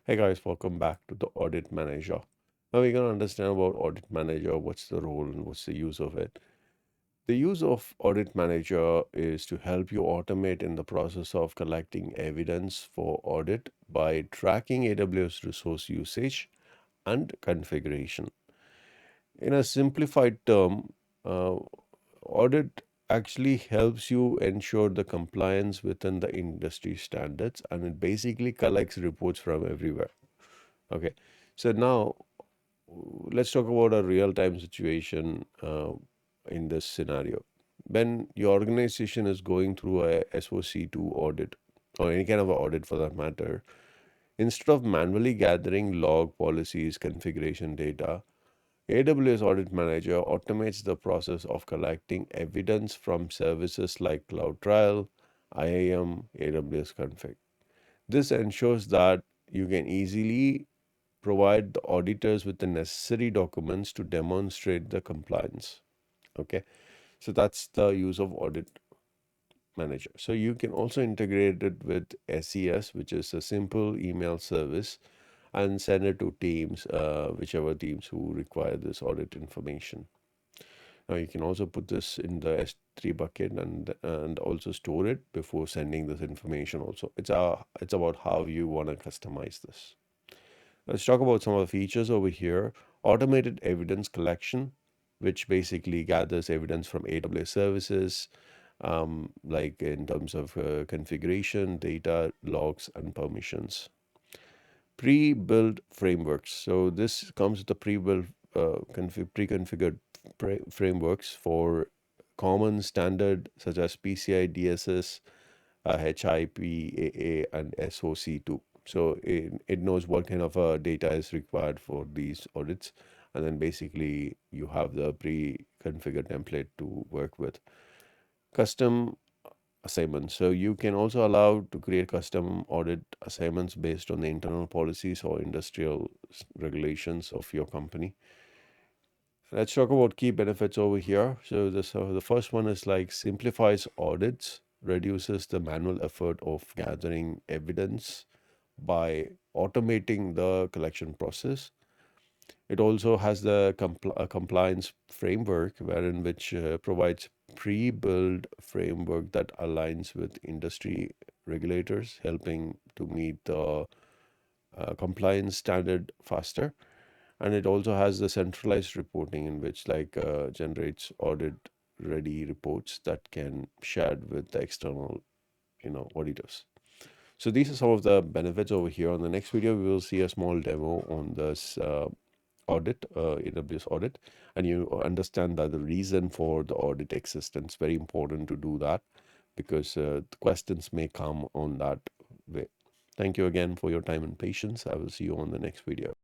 Hey guys, welcome back to the Audit Manager. Now we're going to understand about Audit Manager, what's the role and what's the use of it. The use of Audit Manager is to help you automate in the process of collecting evidence for audit by tracking AWS resource usage and configuration. In a simplified term, audit actually helps you ensure the compliance within the industry standards, and it basically collects reports from everywhere. Okay, so now let's talk about a real-time situation in this scenario. When your organization is going through a SOC2 audit or any kind of a audit for that matter, instead of manually gathering log policies, configuration data, AWS Audit Manager automates the process of collecting evidence from services like Cloud Trial, IAM, AWS Config. This ensures that you can easily provide the auditors with the necessary documents to demonstrate the compliance. Okay, so that's the use of Audit Manager. So you can also integrate it with SES, which is a simple email service, and send it to teams, whichever teams who require this audit information. Now you can also put this in the S3 bucket and also store it before sending this information. Also, it's about how you want to customize this. Let's talk about some of the features over here. Automated evidence collection, which basically gathers evidence from AWS services, like in terms of configuration, data, logs, and permissions. Pre-built frameworks. So this comes with the pre-built, pre-configured frameworks for common standard such as PCI DSS, HIPAA, and SOC2. So it knows what kind of data is required for these audits. And then basically you have the pre-configured template to work with. Custom assignments. So you can also allow to create custom audit assignments based on the internal policies or industrial regulations of your company. Let's talk about key benefits over here. So the first one is like simplifies audits, reduces the manual effort of gathering evidence by automating the collection process. It also has the compliance framework, wherein which provides pre-built framework that aligns with industry regulators, helping to meet the compliance standard faster. And it also has the centralized reporting in which like generates audit ready reports that can shared with the external auditors. So these are some of the benefits over here. On the next video we will see a small demo on this audit, AWS audit, and you understand that the reason for the audit existence, very important to do that because the questions may come on that way. Thank you again for your time and patience. I will see you on the next video.